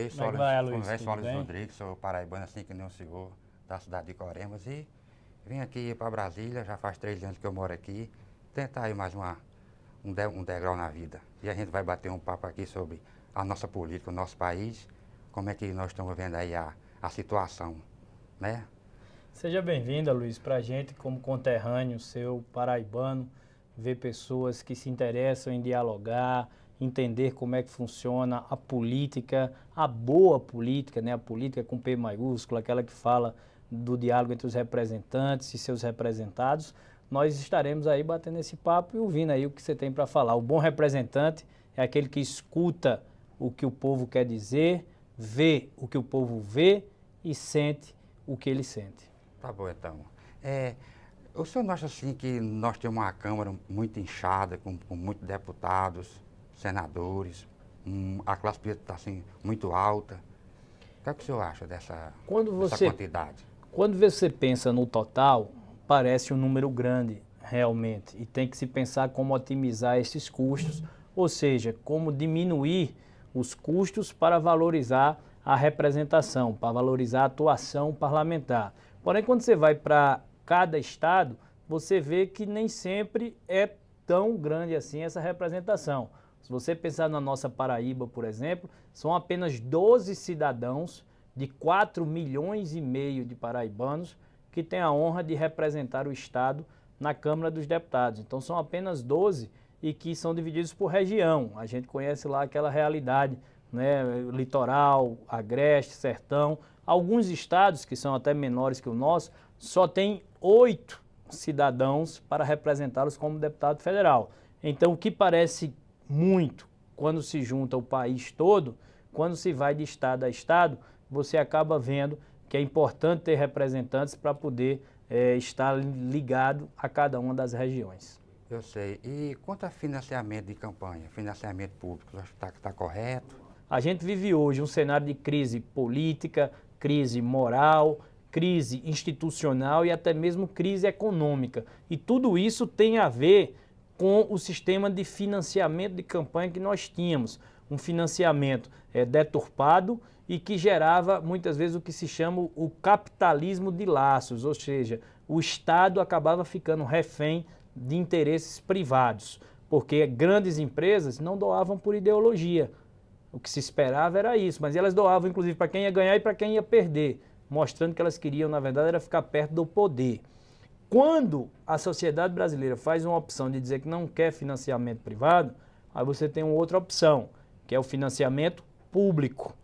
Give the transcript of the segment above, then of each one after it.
Luiz, Como é que vai, Luiz? sou Tudo Luiz bem? Rodrigues, sou paraibano, assim que nem o senhor, da cidade de Coremas, e vim aqui para Brasília, já faz 3 anos que eu moro aqui, tentar aí mais um degrau na vida. E a gente vai bater um papo aqui sobre a nossa política, o nosso país, como é que nós estamos vendo aí a situação, né? Seja bem-vinda, Luiz, para a gente, como conterrâneo seu, paraibano, ver pessoas que se interessam em dialogar, entender como é que funciona a política, a boa política, né? A política com P maiúsculo, aquela que fala do diálogo entre os representantes e seus representados. Nós estaremos aí batendo esse papo e ouvindo aí o que você tem para falar. O bom representante é aquele que escuta o que o povo quer dizer, vê o que o povo vê e sente o que ele sente. Tá bom, então. O senhor não acha assim que nós temos uma Câmara muito inchada, com muitos deputados, senadores, a classe política está assim, muito alta? O que é que o senhor acha dessa quantidade? Quando você pensa no total, parece um número grande, realmente, e tem que se pensar como otimizar esses custos, ou seja, como diminuir os custos para valorizar a representação, para valorizar a atuação parlamentar. Porém, quando você vai para cada estado, você vê que nem sempre é tão grande assim essa representação. Se você pensar na nossa Paraíba, por exemplo, são apenas 12 cidadãos de 4,5 milhões de paraibanos que têm a honra de representar o estado na Câmara dos Deputados. Então são apenas 12 e que são divididos por região. A gente conhece lá aquela realidade, né, litoral, agreste, sertão. Alguns estados, que são até menores que o nosso, só tem 8 cidadãos para representá-los como deputado federal. Então, o que parece muito quando se junta o país todo, quando se vai de estado a estado, você acaba vendo que é importante ter representantes para poder estar ligado a cada uma das regiões. Eu sei. E quanto a financiamento de campanha, financiamento público, você acha que está correto? A gente vive hoje um cenário de crise política, crise moral, crise institucional e até mesmo crise econômica. E tudo isso tem a ver com o sistema de financiamento de campanha que nós tínhamos. Um financiamento deturpado e que gerava muitas vezes o que se chama o capitalismo de laços, ou seja, o Estado acabava ficando refém de interesses privados, porque grandes empresas não doavam por ideologia. O que se esperava era isso, mas elas doavam inclusive para quem ia ganhar e para quem ia perder, mostrando que elas queriam, na verdade, era ficar perto do poder. Quando a sociedade brasileira faz uma opção de dizer que não quer financiamento privado, aí você tem uma outra opção, que é o financiamento público.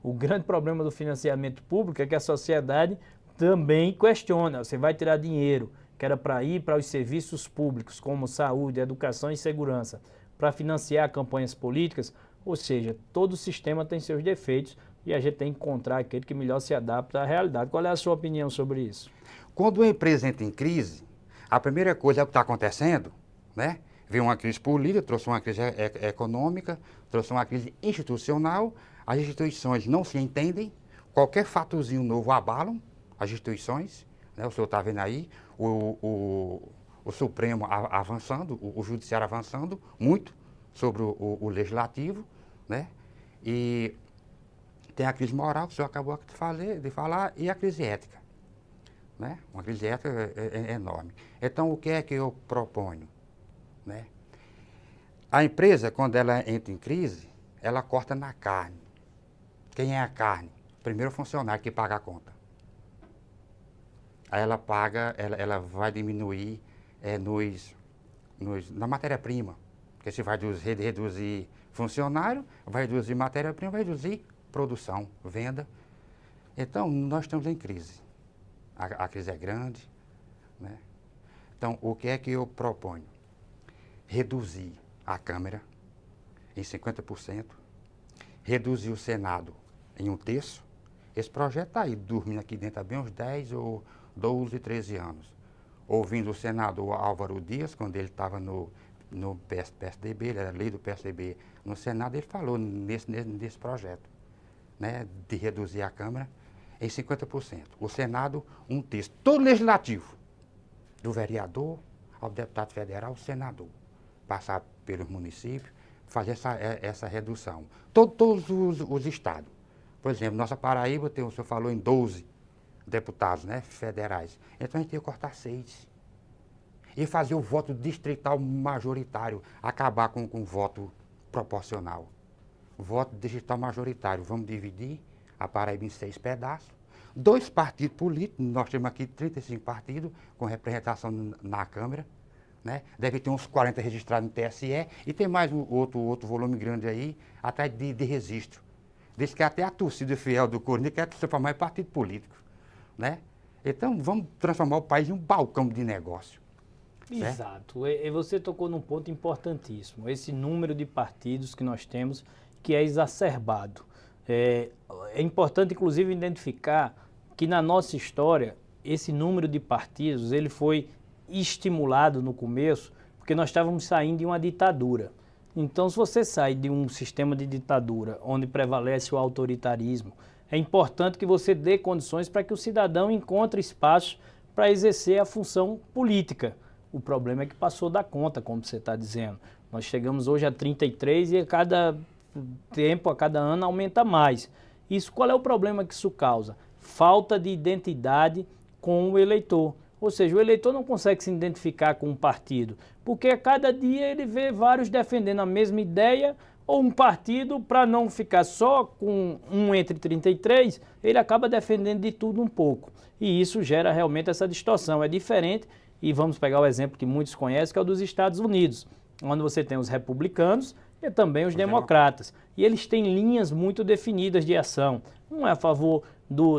O grande problema do financiamento público é que a sociedade também questiona. Você vai tirar dinheiro que era para ir para os serviços públicos, como saúde, educação e segurança, para financiar campanhas políticas, ou seja, todo o sistema tem seus defeitos e a gente tem que encontrar aquele que melhor se adapta à realidade. Qual é a sua opinião sobre isso? Quando uma empresa entra em crise, a primeira coisa é o que está acontecendo, né? Veio uma crise política, trouxe uma crise econômica, trouxe uma crise institucional, as instituições não se entendem, qualquer fatozinho novo abalam as instituições, né? O senhor está vendo aí, o Supremo avançando, o Judiciário avançando muito sobre o Legislativo, né? E tem a crise moral, que o senhor acabou de falar, e a crise ética, né? Uma crise ética enorme. Então, o que é que eu proponho, né? A empresa, quando ela entra em crise, ela corta na carne. Quem é a carne? Primeiro o funcionário que paga a conta. Aí ela paga, ela vai diminuir na matéria-prima. Porque se vai reduzir funcionário, vai reduzir matéria-prima, vai reduzir produção, venda. Então, nós estamos em crise. A crise é grande, né? Então, o que é que eu proponho? Reduzir a Câmara em 50%, reduzir o Senado em 1/3. Esse projeto está aí, dormindo aqui dentro há bem uns 10 ou 12, 13 anos. Ouvindo o senador Álvaro Dias, quando ele estava no PSDB, ele era líder do PSDB no Senado, ele falou nesse projeto, né, de reduzir a Câmara em 50%. O Senado, 1/3. Todo legislativo, do vereador ao deputado federal, ao senador, passar pelos municípios, fazer essa redução. Todos os estados, Por exemplo, nossa Paraíba tem, o senhor falou em 12 deputados, né, federais. Então a gente ia cortar 6. E fazer o voto distrital majoritário, acabar com o voto proporcional. Voto distrital majoritário, vamos dividir a Paraíba em 6 pedaços. 2 partidos políticos, nós temos aqui 35 partidos com representação na Câmara, né? Deve ter uns 40 registrados no TSE e tem mais outro volume grande aí, atrás de registro. Diz que até a torcida fiel do Corinthians quer transformar em partido político, né? Então vamos transformar o país em um balcão de negócio. Exato. E você tocou num ponto importantíssimo. Esse número de partidos que nós temos, que é exacerbado. É importante, inclusive, identificar que na nossa história, esse número de partidos, ele foi estimulado no começo, porque nós estávamos saindo de uma ditadura. Então, se você sai de um sistema de ditadura, onde prevalece o autoritarismo, é importante que você dê condições para que o cidadão encontre espaço para exercer a função política. O problema é que passou da conta, como você está dizendo. Nós chegamos hoje a 33 e a cada tempo, a cada ano, aumenta mais. Isso, qual é o problema que isso causa? Falta de identidade com o eleitor. Ou seja, o eleitor não consegue se identificar com um partido, porque a cada dia ele vê vários defendendo a mesma ideia, ou um partido, para não ficar só com um entre 33, ele acaba defendendo de tudo um pouco. E isso gera realmente essa distorção. É diferente, e vamos pegar o exemplo que muitos conhecem, que é o dos Estados Unidos, onde você tem os republicanos e também os democratas. E eles têm linhas muito definidas de ação. Um é a favor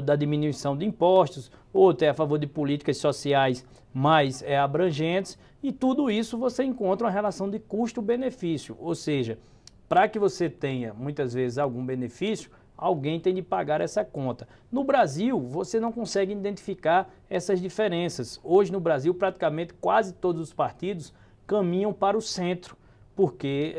da diminuição de impostos, outro é a favor de políticas sociais mais abrangentes, e tudo isso você encontra uma relação de custo-benefício, ou seja, para que você tenha muitas vezes algum benefício, alguém tem de pagar essa conta. No Brasil, você não consegue identificar essas diferenças. Hoje no Brasil, praticamente quase todos os partidos caminham para o centro, porque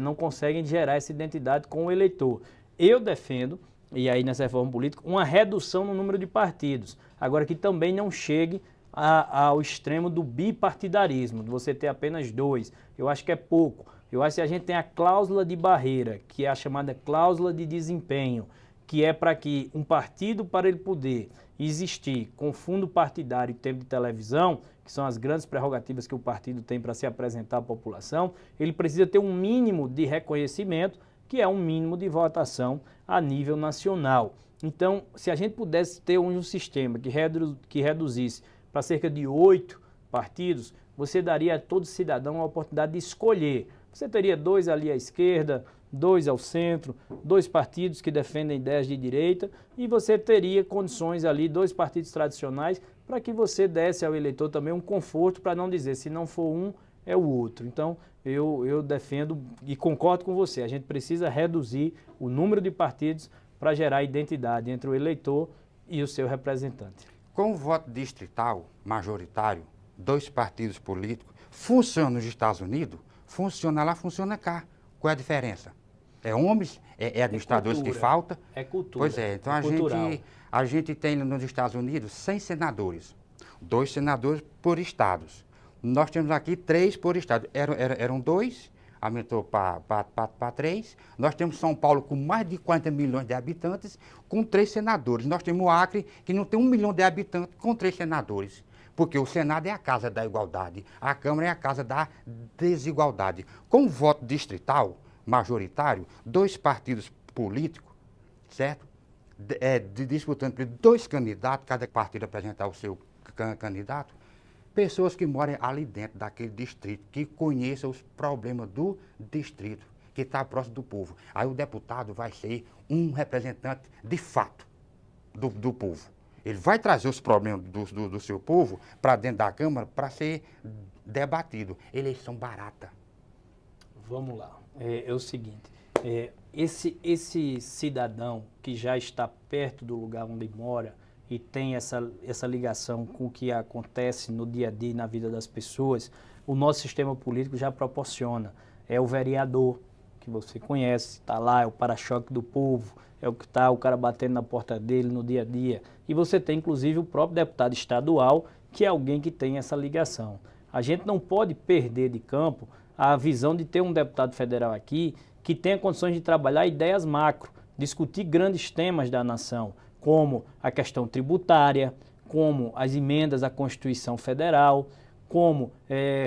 não conseguem gerar essa identidade com o eleitor. Eu defendo, e aí nessa reforma política, uma redução no número de partidos. Agora que também não chegue ao extremo do bipartidarismo, de você ter apenas 2. Eu acho que é pouco. Eu acho que a gente tem a cláusula de barreira, que é a chamada cláusula de desempenho, que é para que um partido, para ele poder existir com fundo partidário e tempo de televisão, que são as grandes prerrogativas que o partido tem para se apresentar à população, ele precisa ter um mínimo de reconhecimento, que é um mínimo de votação a nível nacional. Então, se a gente pudesse ter um sistema que reduzisse para cerca de 8 partidos, você daria a todo cidadão a oportunidade de escolher. Você teria 2 ali à esquerda, 2 ao centro, 2 partidos que defendem ideias de direita, e você teria condições ali, 2 partidos tradicionais, para que você desse ao eleitor também um conforto, para não dizer, se não for um, é o outro. Então, eu defendo e concordo com você, a gente precisa reduzir o número de partidos para gerar identidade entre o eleitor e o seu representante. Com o voto distrital, majoritário, 2 partidos políticos, funciona nos Estados Unidos, funciona lá, funciona cá. Qual é a diferença? É homens, é administradores que falta? É cultura. Pois é, então a gente tem nos Estados Unidos 100 senadores, 2 senadores por estados. Nós temos aqui 3 por estado. Eram 2, aumentou para 3. Nós temos São Paulo com mais de 40 milhões de habitantes, com 3 senadores. Nós temos o Acre, que não tem 1 milhão de habitantes, com 3 senadores. Porque o Senado é a casa da igualdade, a Câmara é a casa da desigualdade. Com o voto distrital, majoritário, 2 partidos políticos, certo? Disputando por 2 candidatos, cada partido apresentar o seu candidato, pessoas que moram ali dentro daquele distrito, que conheçam os problemas do distrito, que está próximo do povo. Aí o deputado vai ser um representante de fato do povo. Ele vai trazer os problemas do seu povo para dentro da Câmara para ser debatido. Eleição barata. Vamos lá. É o seguinte, esse cidadão que já está perto do lugar onde mora e tem essa ligação com o que acontece no dia a dia na vida das pessoas, o nosso sistema político já proporciona. É o vereador, que você conhece, está lá, é o para-choque do povo, é o que está o cara batendo na porta dele no dia a dia. E você tem, inclusive, o próprio deputado estadual, que é alguém que tem essa ligação. A gente não pode perder de campo a visão de ter um deputado federal aqui que tenha condições de trabalhar ideias macro, discutir grandes temas da nação, como a questão tributária, como as emendas à Constituição Federal, como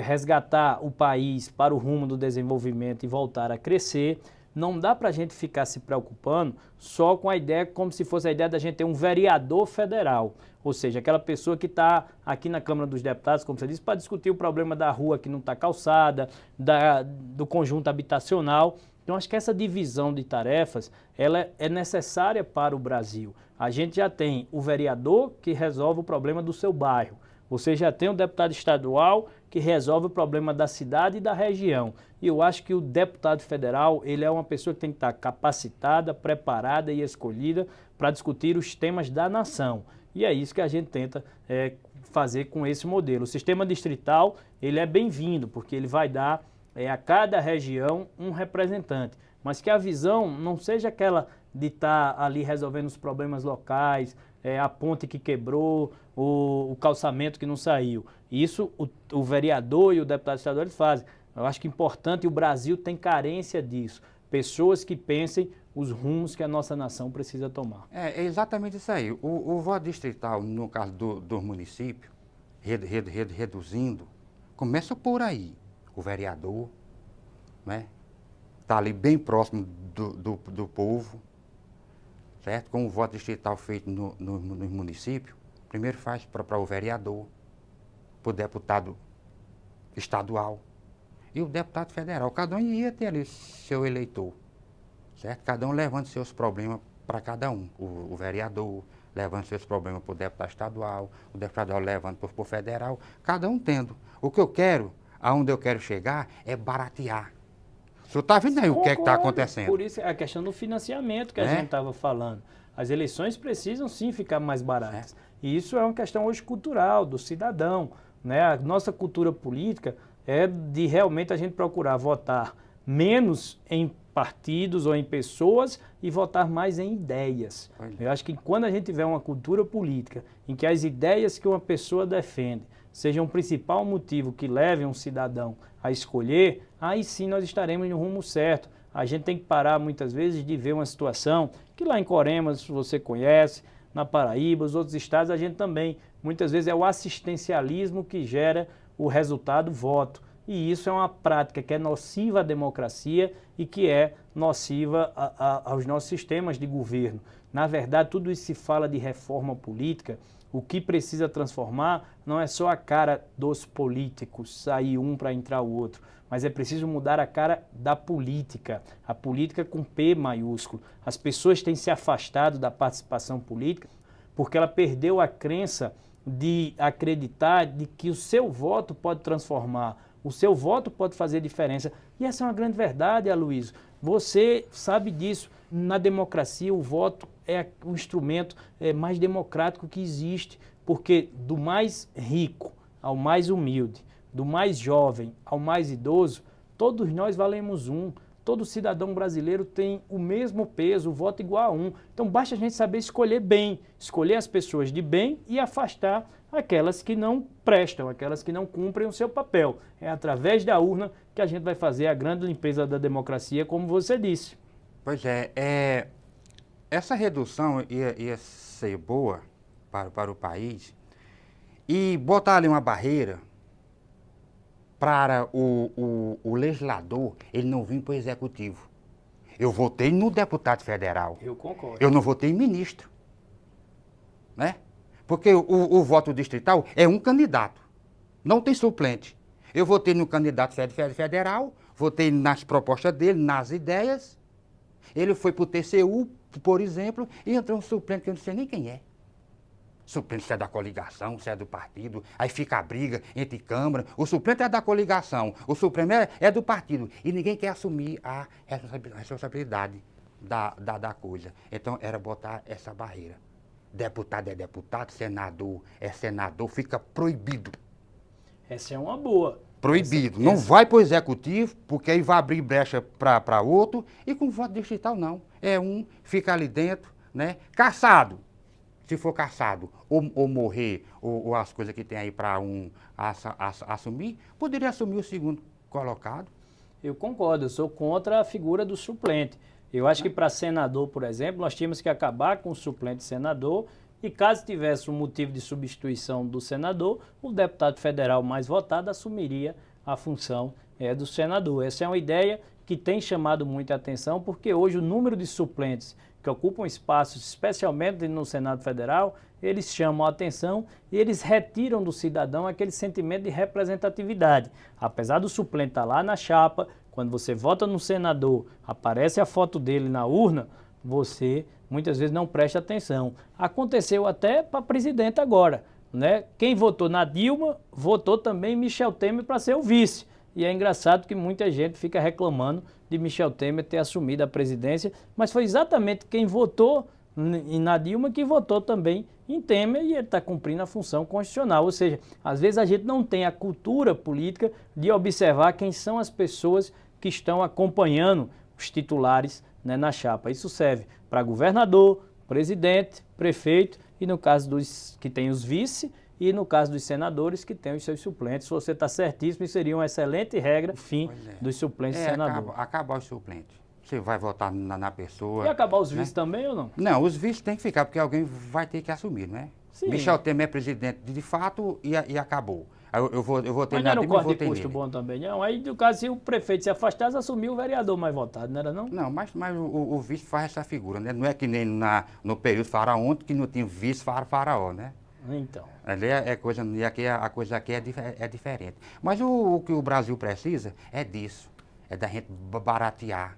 resgatar o país para o rumo do desenvolvimento e voltar a crescer. Não dá para a gente ficar se preocupando só com a ideia, como se fosse a ideia da gente ter um vereador federal, ou seja, aquela pessoa que está aqui na Câmara dos Deputados, como você disse, para discutir o problema da rua que não está calçada, do conjunto habitacional. Então, acho que essa divisão de tarefas ela é necessária para o Brasil. A gente já tem o vereador que resolve o problema do seu bairro. Você já tem o deputado estadual que resolve o problema da cidade e da região. E eu acho que o deputado federal, ele é uma pessoa que tem que estar capacitada, preparada e escolhida para discutir os temas da nação. E é isso que a gente tenta fazer com esse modelo. O sistema distrital, ele é bem-vindo, porque ele vai dar a cada região um representante. Mas que a visão não seja aquela de estar ali resolvendo os problemas locais, a ponte que quebrou, o calçamento que não saiu. Isso o vereador e o deputado estadual eles fazem. Eu acho que é importante, e o Brasil tem carência disso. Pessoas que pensem os rumos que a nossa nação precisa tomar. É exatamente isso aí. O voto distrital, no caso do município, reduzindo, começa por aí. O vereador, né, está ali bem próximo do povo, certo? Com o voto distrital feito no município, primeiro faz para o vereador, para o deputado estadual e o deputado federal. Cada um ia ter ali seu eleitor, certo? Cada um levando seus problemas para cada um. O vereador levando seus problemas para o deputado estadual, o deputado estadual levando para o federal, cada um tendo. O que eu quero, aonde eu quero chegar, é baratear. O senhor está vendo aí o que é que está acontecendo? Por isso é a questão do financiamento que a gente estava falando. As eleições precisam sim ficar mais baratas. E isso é uma questão hoje cultural, do cidadão, né? A nossa cultura política é de realmente a gente procurar votar menos em partidos ou em pessoas e votar mais em ideias. Eu acho que quando a gente tiver uma cultura política em que as ideias que uma pessoa defende sejam o principal motivo que leve um cidadão a escolher, aí sim nós estaremos no rumo certo. A gente tem que parar muitas vezes de ver uma situação que lá em Coremas você conhece, na Paraíba, os outros estados, a gente também, muitas vezes é o assistencialismo que gera o resultado voto. E isso é uma prática que é nociva à democracia e que é nociva aos nossos sistemas de governo. Na verdade, tudo isso se fala de reforma política. O que precisa transformar não é só a cara dos políticos, sair um para entrar o outro, mas é preciso mudar a cara da política, a política com P maiúsculo. As pessoas têm se afastado da participação política porque ela perdeu a crença de acreditar de que o seu voto pode transformar, o seu voto pode fazer diferença. E essa é uma grande verdade, Aloysio. Você sabe disso. Na democracia, o voto é o instrumento mais democrático que existe, porque do mais rico ao mais humilde, do mais jovem ao mais idoso, todos nós valemos um. Todo cidadão brasileiro tem o mesmo peso, o voto igual a um. Então basta a gente saber escolher bem, escolher as pessoas de bem e afastar aquelas que não prestam, aquelas que não cumprem o seu papel. É através da urna que a gente vai fazer a grande limpeza da democracia, como você disse. Pois é, essa redução ia ser boa para o país e botar ali uma barreira para o legislador, ele não vir para o executivo. Eu votei no deputado federal. Eu concordo. Eu não votei em ministro. Né? Porque o voto distrital é um candidato, não tem suplente. Eu votei no candidato federal, votei nas propostas dele, nas ideias. Ele foi para o TCU, por exemplo, e entrou um suplente que eu não sei nem quem é. Suplente se é da coligação, se é do partido, aí fica a briga entre Câmara. O suplente é da coligação, o Supremo é do partido. E ninguém quer assumir a responsabilidade da coisa. Então, era botar essa barreira. Deputado é deputado, senador é senador, fica proibido. Essa é uma boa. Proibido. Não vai para o executivo, porque aí vai abrir brecha para outro. E com voto distrital, não. É um, fica ali dentro, né? Caçado. Se for caçado ou morrer, ou as coisas que tem aí para um assumir, poderia assumir o segundo colocado. Eu concordo, eu sou contra a figura do suplente. Eu acho que para senador, por exemplo, nós tínhamos que acabar com o suplente de senador e caso tivesse um motivo de substituição do senador, o deputado federal mais votado assumiria a função do senador. Essa é uma ideia que tem chamado muita atenção, porque hoje o número de suplentes que ocupam espaços, especialmente no Senado Federal, eles chamam a atenção e eles retiram do cidadão aquele sentimento de representatividade. Apesar do suplente estar lá na chapa, quando você vota no senador, aparece a foto dele na urna, você muitas vezes não presta atenção. Aconteceu até para presidente agora, né? Quem votou na Dilma, votou também Michel Temer para ser o vice. E é engraçado que muita gente fica reclamando de Michel Temer ter assumido a presidência, mas foi exatamente quem votou na Dilma que votou também em Temer e ele está cumprindo a função constitucional. Ou seja, às vezes a gente não tem a cultura política de observar quem são as pessoas que estão acompanhando os titulares, né, na chapa. Isso serve para governador, presidente, prefeito e no caso dos que tem os vice e no caso dos senadores que têm os seus suplentes. Você está certíssimo e seria uma excelente regra, fim dos suplentes de senador. Acabar os suplentes. Você vai votar na pessoa. E acabar os né? vices também ou não? Não, os vices têm que ficar, porque alguém vai ter que assumir, né? Sim. Michel Temer é presidente de fato e acabou. Eu vou ter Mas não era um corte de custo bom também, não? Aí, no caso, se o prefeito se afastasse, assumiu o vereador mais votado, não era não? Não, mas o vice faz essa figura, né? Não é que nem no período faraônico que não tinha vice faraó, né? Então. Ali coisa, e aqui, a coisa aqui é diferente. Mas o que o Brasil precisa é disso, é da gente baratear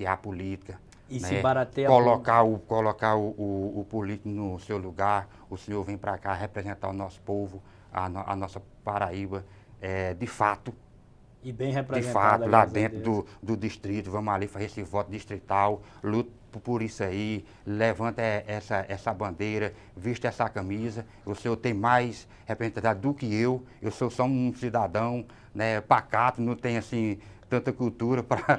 a política. E né? se barateia colocar o político no seu lugar. O senhor vem para cá representar o nosso povo, a nossa Paraíba, de fato. E bem representado. De fato, lá dentro do distrito, vamos ali fazer esse voto distrital, luto por isso aí, levanta essa bandeira, viste essa camisa. O senhor tem mais representatividade do que eu sou só um cidadão, né, pacato, não tenho assim tanta cultura para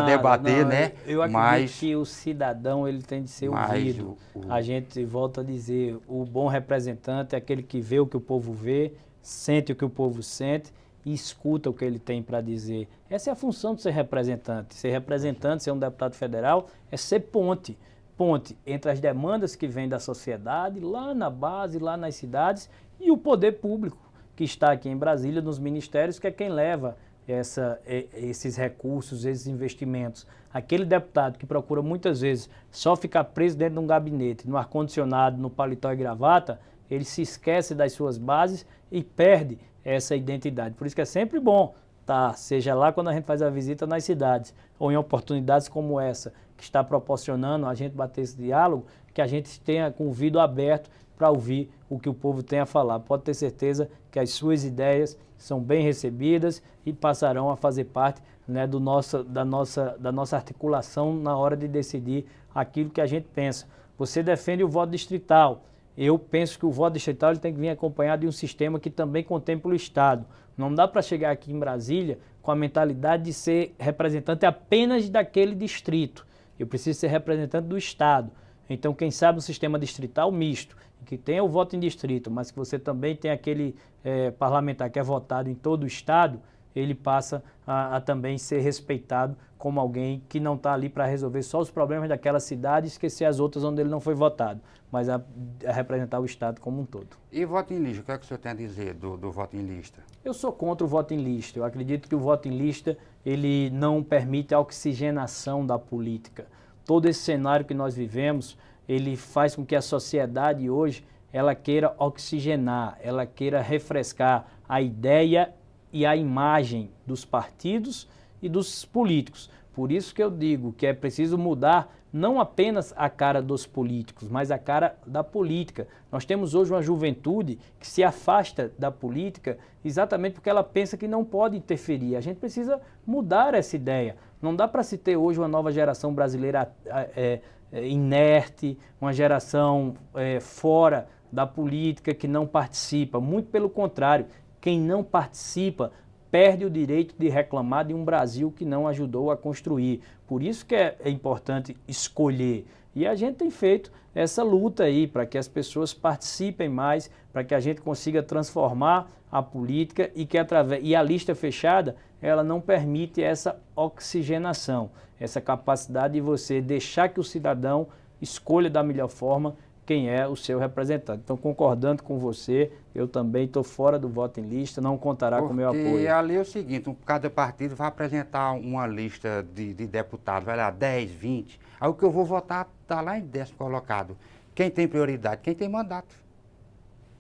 debater, né? Eu acredito que o cidadão ele tem de ser ouvido. A gente volta a dizer, o bom representante é aquele que vê o que o povo vê, sente o que o povo sente e escuta o que ele tem para dizer. Essa é a função de ser representante. Ser representante, ser um deputado federal, é ser ponte. Ponte entre as demandas que vêm da sociedade, lá na base, lá nas cidades, e o poder público, que está aqui em Brasília, nos ministérios, que é quem leva esses recursos, esses investimentos. Aquele deputado que procura muitas vezes só ficar preso dentro de um gabinete, no ar-condicionado, no paletó e gravata, ele se esquece das suas bases e perde essa identidade. Por isso que é sempre bom, seja lá quando a gente faz a visita nas cidades, ou em oportunidades como essa, que está proporcionando a gente bater esse diálogo, que a gente tenha com o ouvido aberto para ouvir o que o povo tem a falar. Pode ter certeza que as suas ideias são bem recebidas e passarão a fazer parte, né, da nossa articulação na hora de decidir aquilo que a gente pensa. Você defende o voto distrital. Eu penso que o voto distrital ele tem que vir acompanhado de um sistema que também contemple o Estado. Não dá para chegar aqui em Brasília com a mentalidade de ser representante apenas daquele distrito. Eu preciso ser representante do Estado. Então, quem sabe um sistema distrital misto, que tenha o voto em distrito, mas que você também tem aquele parlamentar que é votado em todo o Estado, ele passa a também ser respeitado como alguém que não está ali para resolver só os problemas daquela cidade e esquecer as outras onde ele não foi votado, mas a representar o Estado como um todo. E voto em lista, o que é que o senhor tem a dizer do voto em lista? Eu sou contra o voto em lista. Eu acredito que o voto em lista ele não permite a oxigenação da política. Todo esse cenário que nós vivemos, ele faz com que a sociedade hoje ela queira oxigenar, ela queira refrescar a ideia e a imagem dos partidos e dos políticos. Por isso que eu digo que é preciso mudar não apenas a cara dos políticos, mas a cara da política. Nós temos hoje uma juventude que se afasta da política exatamente porque ela pensa que não pode interferir. A gente precisa mudar essa ideia. Não dá para se ter hoje uma nova geração brasileira inerte, uma geração fora da política que não participa. Muito pelo contrário, quem não participa perde o direito de reclamar de um Brasil que não ajudou a construir. Por isso que é importante escolher. E a gente tem feito essa luta aí para que as pessoas participem mais, para que a gente consiga transformar a política e a lista fechada, ela não permite essa oxigenação, essa capacidade de você deixar que o cidadão escolha da melhor forma quem é o seu representante. Então, concordando com você, eu também estou fora do voto em lista, não contará com o meu apoio. Porque a lei é o seguinte, cada partido vai apresentar uma lista de deputados, vai lá, 10, 20, aí o que eu vou votar está lá em 10º colocado. Quem tem prioridade? Quem tem mandato.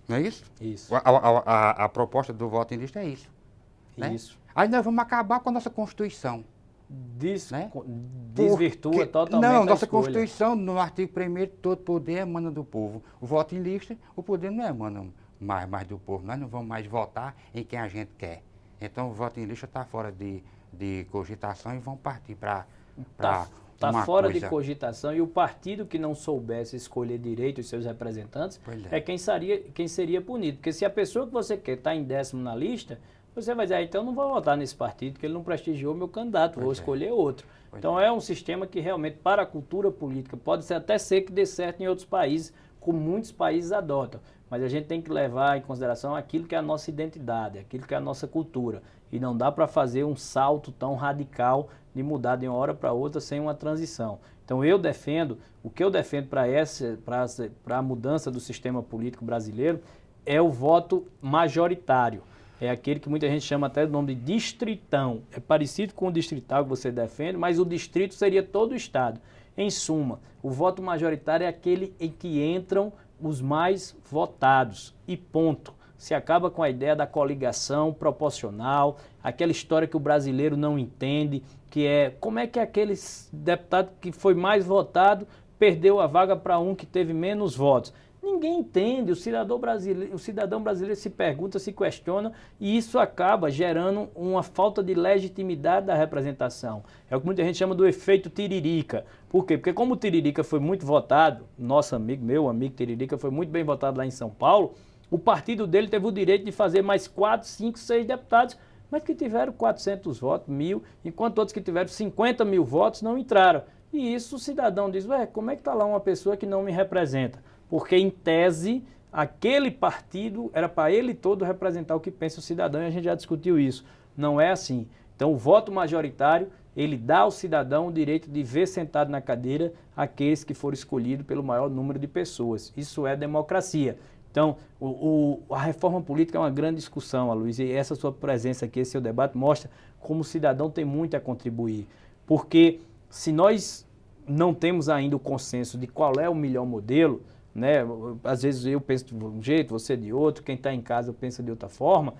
Não é isso? Isso. A proposta do voto em lista é isso. Né? Isso. Aí nós vamos acabar com a nossa Constituição. Né? Desvirtua totalmente Não, a nossa escolha. Constituição, no artigo 1º, todo poder emana do povo. O voto em lista, o poder não emana mais do povo. Nós não vamos mais votar em quem a gente quer. Então, o voto em lista está fora de cogitação e vamos partir para Está fora de cogitação, e o partido que não soubesse escolher direito os seus representantes é quem seria punido. Porque se a pessoa que você quer está em 10º na lista, você vai dizer, então não vou votar nesse partido, porque ele não prestigiou meu candidato, vou escolher outro. Então é um sistema que realmente, para a cultura política, pode até ser que dê certo em outros países, como muitos países adotam. Mas a gente tem que levar em consideração aquilo que é a nossa identidade, aquilo que é a nossa cultura. E não dá para fazer um salto tão radical de mudar de uma hora para outra sem uma transição. Então o que eu defendo para a mudança do sistema político brasileiro é o voto majoritário. É aquele que muita gente chama até do nome de distritão. É parecido com o distrital que você defende, mas o distrito seria todo o estado. Em suma, o voto majoritário é aquele em que entram os mais votados e ponto. Se acaba com a ideia da coligação proporcional, aquela história que o brasileiro não entende, que é como é que aquele deputado que foi mais votado perdeu a vaga para um que teve menos votos. Ninguém entende, o cidadão brasileiro se pergunta, se questiona, e isso acaba gerando uma falta de legitimidade da representação. É o que muita gente chama do efeito Tiririca. Por quê? Porque como o Tiririca foi muito votado, meu amigo Tiririca foi muito bem votado lá em São Paulo, o partido dele teve o direito de fazer mais 4, 5, 6 deputados, mas que tiveram 400 votos, 1.000, enquanto outros que tiveram 50 mil votos não entraram. E isso o cidadão diz, como é que está lá uma pessoa que não me representa? Porque, em tese, aquele partido era para ele todo representar o que pensa o cidadão, e a gente já discutiu isso. Não é assim. Então, o voto majoritário, ele dá ao cidadão o direito de ver sentado na cadeira aqueles que foram escolhidos pelo maior número de pessoas. Isso é democracia. Então, a reforma política é uma grande discussão, Aloysio, e essa sua presença aqui, esse seu debate, mostra como o cidadão tem muito a contribuir. Porque, se nós não temos ainda o consenso de qual é o melhor modelo, né? Às vezes eu penso de um jeito, você de outro, quem está em casa pensa de outra forma,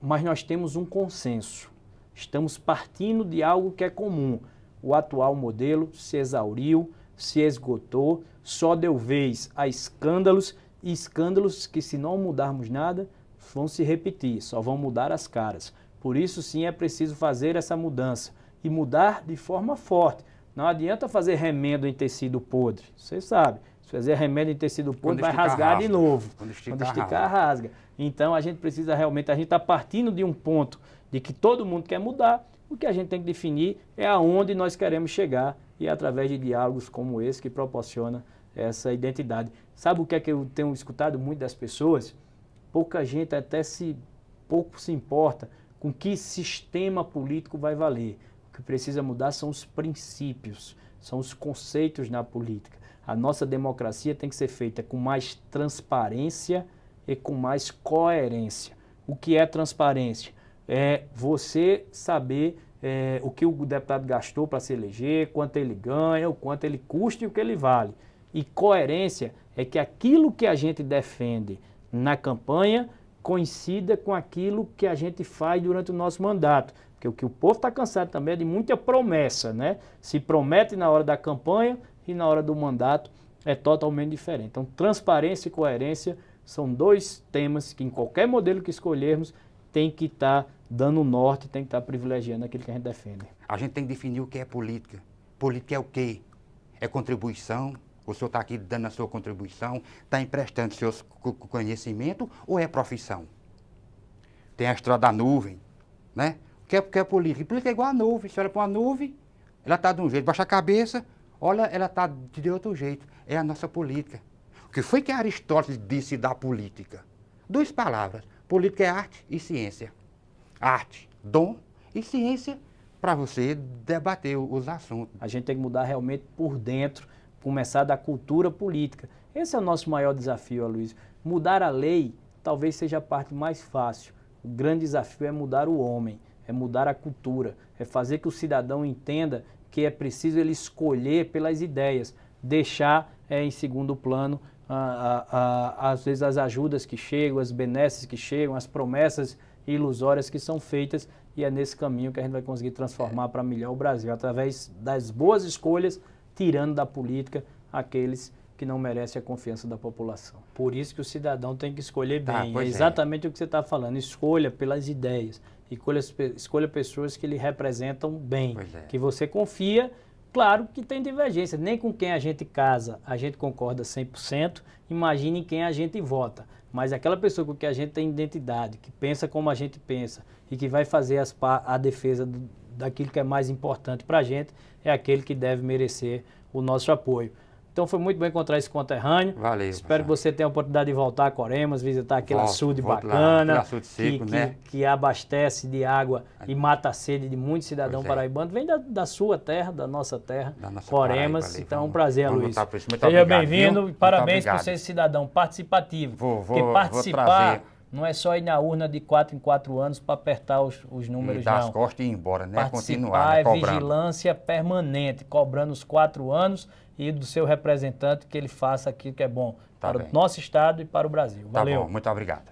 mas nós temos um consenso. Estamos partindo de algo que é comum. O atual modelo se exauriu, se esgotou, só deu vez a escândalos, e escândalos que, se não mudarmos nada, vão se repetir, só vão mudar as caras. Por isso, sim, é preciso fazer essa mudança e mudar de forma forte. Não adianta fazer remendo em tecido podre, você sabe. Se fazer remendo em tecido podre, vai rasgar de novo. Quando esticar, rasga. Então, a gente precisa realmente, a gente está partindo de um ponto de que todo mundo quer mudar. O que a gente tem que definir é aonde nós queremos chegar, e é através de diálogos como esse que proporciona essa identidade. Sabe o que é que eu tenho escutado muito das pessoas? Pouca gente pouco se importa com que sistema político vai valer. O que precisa mudar são os princípios, são os conceitos na política. A nossa democracia tem que ser feita com mais transparência e com mais coerência. O que é transparência? É você saber o que o deputado gastou para se eleger, quanto ele ganha, o quanto ele custa e o que ele vale. E coerência é que aquilo que a gente defende na campanha coincida com aquilo que a gente faz durante o nosso mandato. Porque o que o povo está cansado também é de muita promessa, né? Se promete na hora da campanha e na hora do mandato é totalmente diferente. Então, transparência e coerência são dois temas que, em qualquer modelo que escolhermos, tem que estar dando norte, tem que estar privilegiando aquilo que a gente defende. A gente tem que definir o que é política. Política é o quê? É contribuição? O senhor está aqui dando a sua contribuição, está emprestando seus conhecimento, ou é profissão? Tem a história da nuvem, né? O que é política? Política é igual a nuvem. Se olha para uma nuvem, ela está de um jeito, baixa a cabeça, Olha, ela está de outro jeito. É a nossa política. O que foi que Aristóteles disse da política? 2 palavras. Política é arte e ciência. Arte, dom, e ciência para você debater os assuntos. A gente tem que mudar realmente por dentro, começar da cultura política. Esse é o nosso maior desafio, Aloysio. Mudar a lei talvez seja a parte mais fácil. O grande desafio é mudar o homem, é mudar a cultura, é fazer que o cidadão entenda que é preciso ele escolher pelas ideias, deixar em segundo plano às vezes as ajudas que chegam, as benesses que chegam, as promessas ilusórias que são feitas, e é nesse caminho que a gente vai conseguir transformar para melhor o Brasil, através das boas escolhas, tirando da política aqueles que não merecem a confiança da população. Por isso que o cidadão tem que escolher bem. É exatamente o que você está falando, escolha pelas ideias, escolha pessoas que lhe representam bem, que você confia. Claro que tem divergência, nem com quem a gente casa a gente concorda 100%, imagine quem a gente vota. Mas aquela pessoa com quem a gente tem identidade, que pensa como a gente pensa e que vai fazer a defesa daquilo que é mais importante para a gente, é aquele que deve merecer o nosso apoio. Então foi muito bom encontrar esse conterrâneo. Valeu. Espero que você tenha a oportunidade de voltar a Coremas, visitar aquele açude bacana, açude seco, né? que abastece de água e mata a sede de muitos cidadãos paraibanos. Vem da sua terra, da nossa terra, Coremas. Paraíba, então é um prazer, Aloysio. Seja bem-vindo e parabéns por ser cidadão participativo. Porque participar não é só ir na urna de 4 em 4 anos para apertar os números, dar as costas e ir embora, né? Participar é vigilância permanente, cobrando os 4 anos e do seu representante que ele faça aquilo que é bom para o nosso estado e para o Brasil. Valeu. Tá bom, muito obrigado.